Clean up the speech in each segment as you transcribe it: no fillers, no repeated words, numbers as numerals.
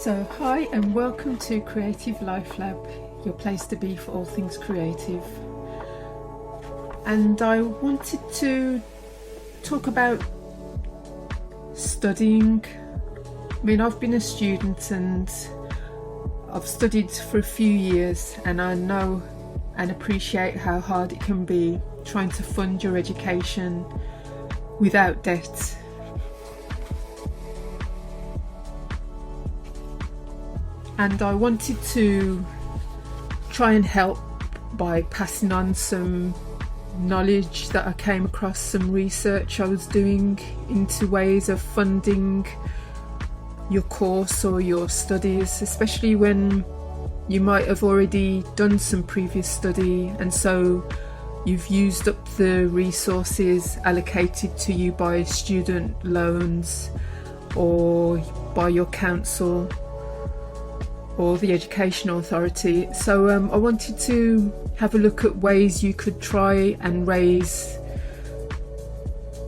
So hi and welcome to Creative Life Lab, your place to be for all things creative. And I wanted to talk about studying. I mean, I've been a student and I've studied for a few years, and I know and appreciate how hard it can be trying to fund your education without debt. And I wanted to try and help by passing on some knowledge that I came across, some research I was doing into ways of funding your course or your studies, especially when you might have already done some previous study and so you've used up the resources allocated to you by student loans or by your council or the education authority. So I wanted to have a look at ways you could try and raise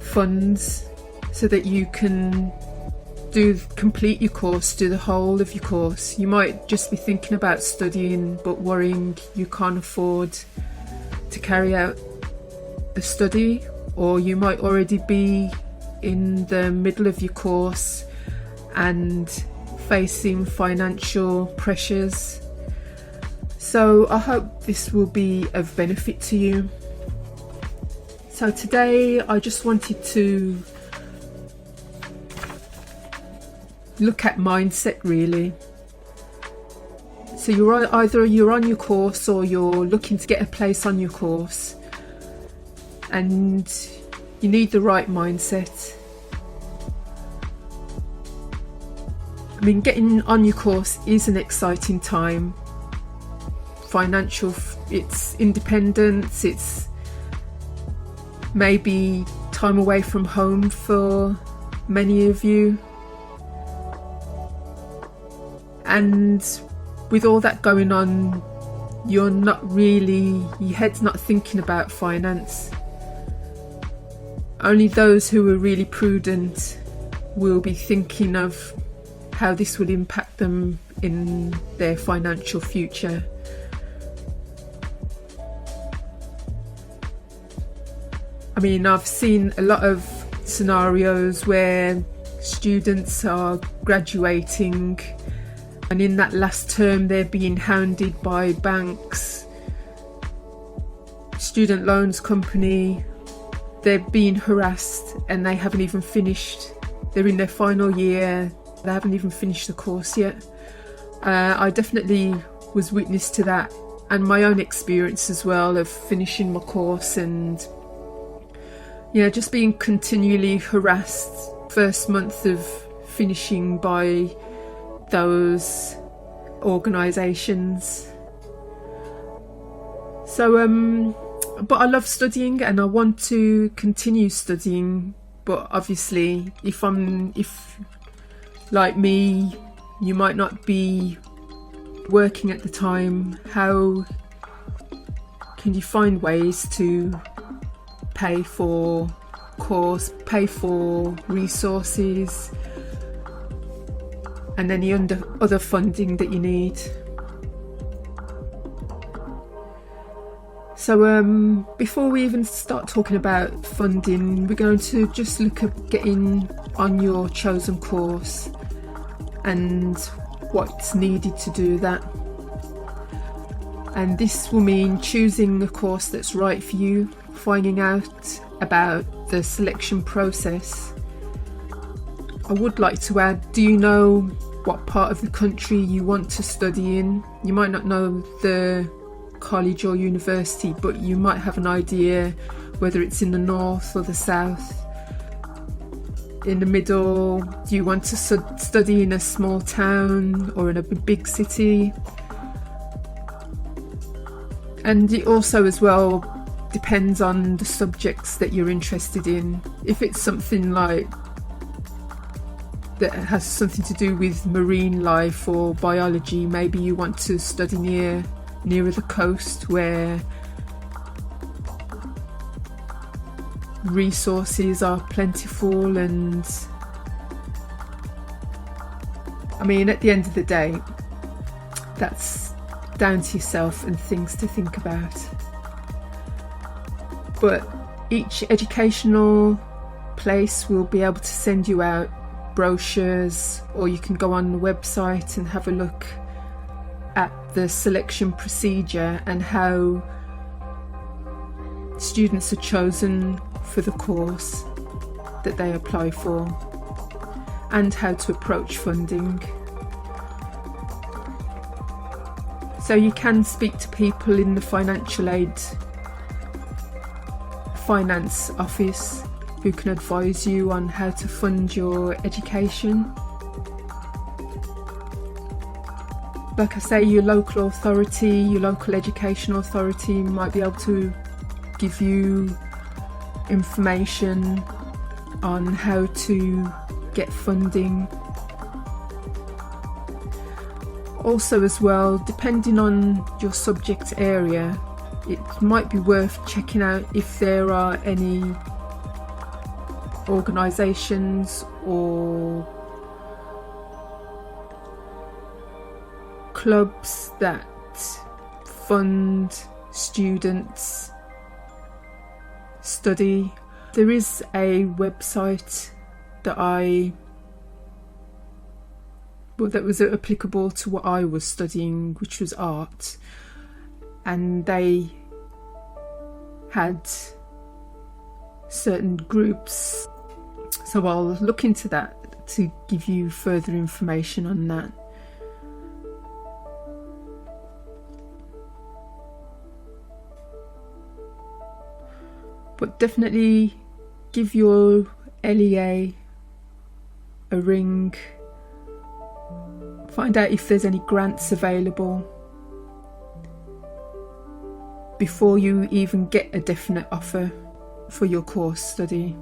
funds so that you can complete your course, do the whole of your course. You might just be thinking about studying but worrying you can't afford to carry out the study, or you might already be in the middle of your course and facing financial pressures. So I hope this will be of benefit to you. So today I just wanted to look at mindset, really. So either you're on your course or you're looking to get a place on your course and you need the right mindset. I mean, getting on your course is an exciting time. Financial, it's independence, it's maybe time away from home for many of you. And with all that going on, your head's not thinking about finance. Only those who are really prudent will be thinking of how this will impact them in their financial future. I mean, I've seen a lot of scenarios where students are graduating and in that last term they're being hounded by banks, student loans company, they're being harassed and they haven't even finished. They're in their final year, they haven't even finished the course yet. I definitely was witness to that, and my own experience as well of finishing my course and just being continually harassed first month of finishing by those organisations. So but I love studying and I want to continue studying, but obviously if like me, you might not be working at the time, how can you find ways to pay for course, pay for resources and any other funding that you need? So before we even start talking about funding, we're going to just look at getting on your chosen course and what's needed to do that. And this will mean choosing a course that's right for you, finding out about the selection process. I would like to add, do you know what part of the country you want to study in? You might not know the college or university, but you might have an idea whether it's in the north or the south, in the middle. Do you want to study in a small town or in a big city? And it also as well depends on the subjects that you're interested in. If it's something like that has something to do with marine life or biology, maybe you want to study nearer the coast where resources are plentiful. And I mean, at the end of the day, that's down to yourself and things to think about. But each educational place will be able to send you out brochures, or you can go on the website and have a look at the selection procedure and how students are chosen for the course that they apply for, and how to approach funding. So you can speak to people in the financial aid finance office who can advise you on how to fund your education. Like I say, your local authority, your local education authority might be able to give you information on how to get funding. Also as well, depending on your subject area, it might be worth checking out if there are any organisations or clubs that fund students' study. There is a website that was applicable to what I was studying, which was art, and they had certain groups, so I'll look into that to give you further information on that. But definitely give your LEA a ring, find out if there's any grants available before you even get a definite offer for your course study.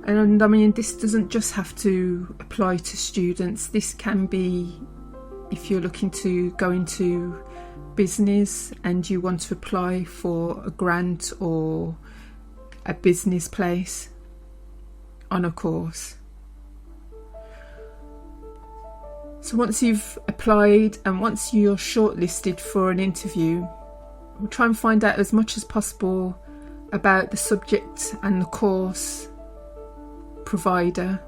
And I mean, this doesn't just have to apply to students. This can be if you're looking to go into business and you want to apply for a grant or a business place on a course. So once you've applied and once you're shortlisted for an interview, we'll try and find out as much as possible about the subject and the course provider,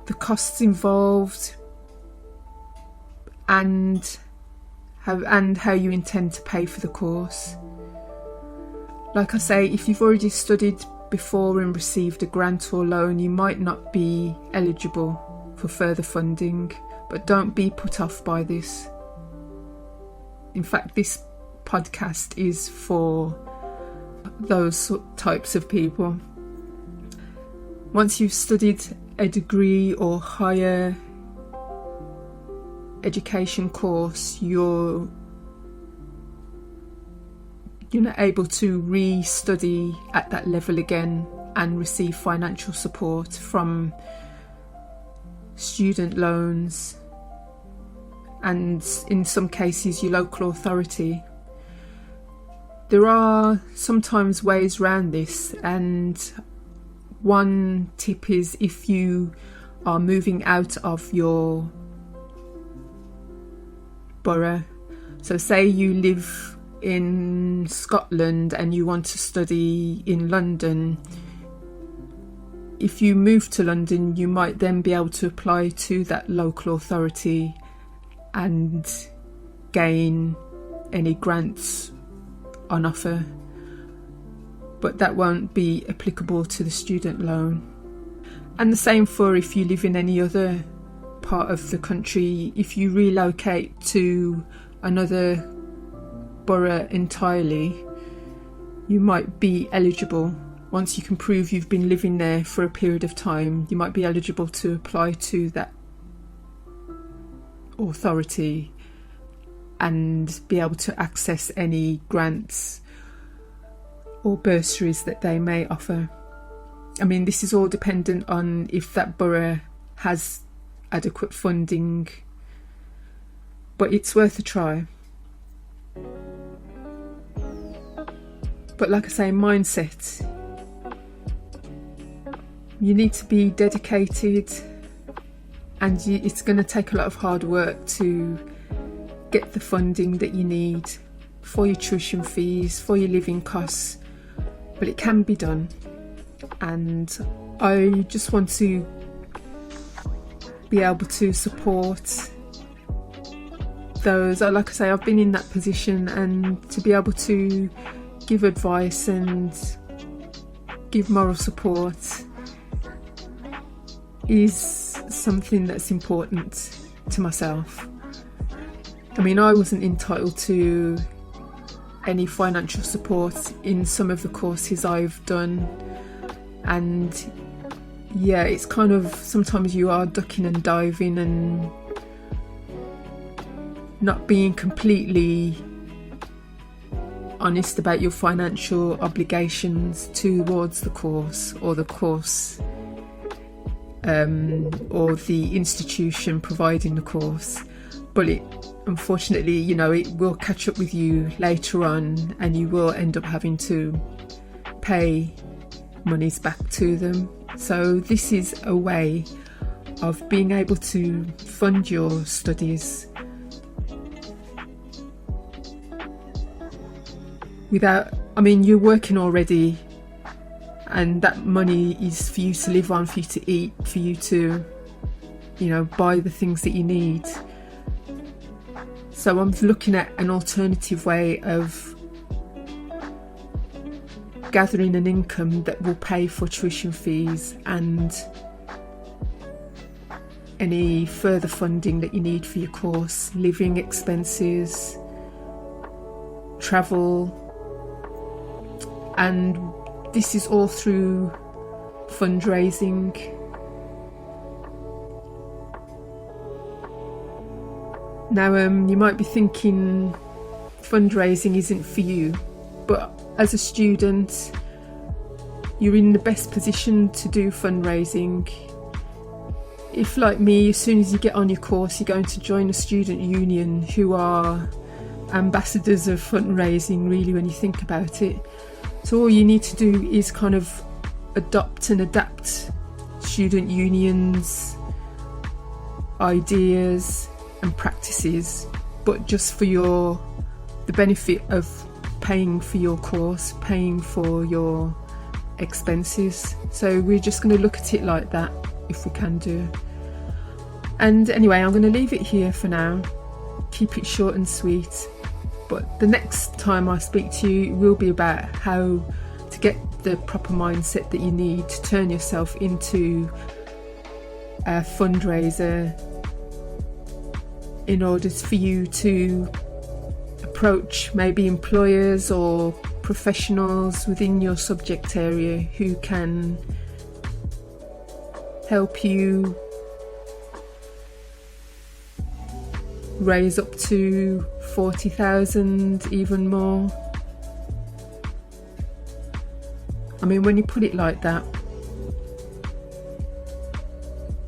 the costs involved, and how you intend to pay for the course. Like I say, if you've already studied before and received a grant or loan, you might not be eligible for further funding, but don't be put off by this. In fact, this podcast is for those types of people. Once you've studied a degree or higher education course, you're not able to re-study at that level again and receive financial support from student loans and in some cases your local authority. There are sometimes ways around this, and one tip is if you are moving out of your borough. So say you live in Scotland and you want to study in London. If you move to London, you might then be able to apply to that local authority and gain any grants on offer, but that won't be applicable to the student loan. And the same for if you live in any other part of the country. If you relocate to another borough entirely, you might be eligible. Once you can prove you've been living there for a period of time, you might be eligible to apply to that authority and be able to access any grants or bursaries that they may offer. I mean, this is all dependent on if that borough has adequate funding, but it's worth a try. But like I say, mindset. You need to be dedicated, and it's going to take a lot of hard work to get the funding that you need for your tuition fees, for your living costs, but it can be done. And I just want to be able to support those, like I say, I've been in that position, and to be able to give advice and give moral support is something that's important to myself. I mean, I wasn't entitled to any financial support in some of the courses I've done, and yeah, it's kind of, sometimes you are ducking and diving and not being completely honest about your financial obligations towards the course, or the course or the institution providing the course. But it, unfortunately, you know, it will catch up with you later on, and you will end up having to pay monies back to them. So this is a way of being able to fund your studies without, I mean, you're working already, and that money is for you to live on, for you to eat, for you to, you know, buy the things that you need. So I'm looking at an alternative way of gathering an income that will pay for tuition fees and any further funding that you need for your course, living expenses, travel, and this is all through fundraising. Now, you might be thinking fundraising isn't for you, but as a student, you're in the best position to do fundraising. If, like me, as soon as you get on your course, you're going to join a student union, who are ambassadors of fundraising, really, when you think about it. So all you need to do is kind of adopt and adapt student unions' ideas and practices, but just for the benefit of paying for your course, paying for your expenses. So we're just going to look at it like that, if we can do. And anyway, I'm going to leave it here for now, keep it short and sweet. But the next time I speak to you, it will be about how to get the proper mindset that you need to turn yourself into a fundraiser, in order for you to approach maybe employers or professionals within your subject area who can help you raise up to 40,000, even more. I mean, when you put it like that,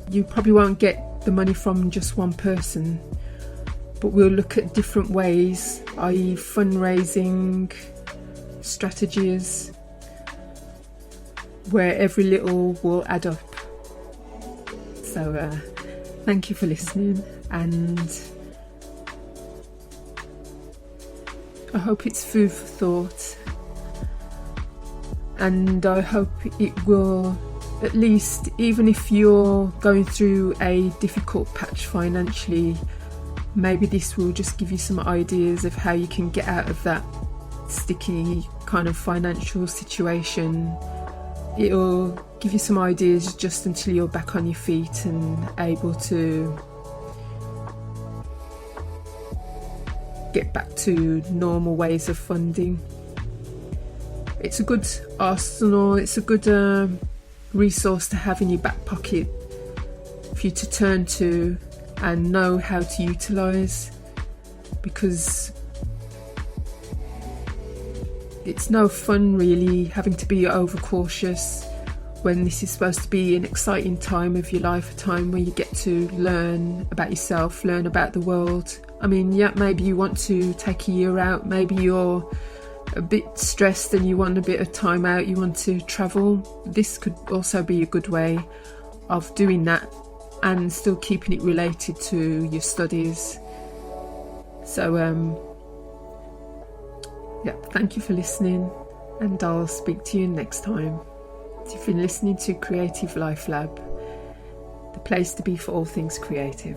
you probably won't get the money from just one person, but we'll look at different ways, i.e. fundraising strategies, where every little will add up. So thank you for listening, and I hope it's food for thought, and I hope it will, at least, even if you're going through a difficult patch financially, maybe this will just give you some ideas of how you can get out of that sticky kind of financial situation. It'll give you some ideas just until you're back on your feet and able to get back to normal ways of funding. It's a good arsenal, it's a good resource to have in your back pocket for you to turn to and know how to utilise, because it's no fun really having to be overcautious when this is supposed to be an exciting time of your life, a time where you get to learn about yourself, learn about the world. I mean, yeah, maybe you want to take a year out, maybe you're a bit stressed and you want a bit of time out, you want to travel, this could also be a good way of doing that and still keeping it related to your studies. So yeah, thank you for listening, and I'll speak to you next time. You've been listening to Creative Life Lab, the place to be for all things creative.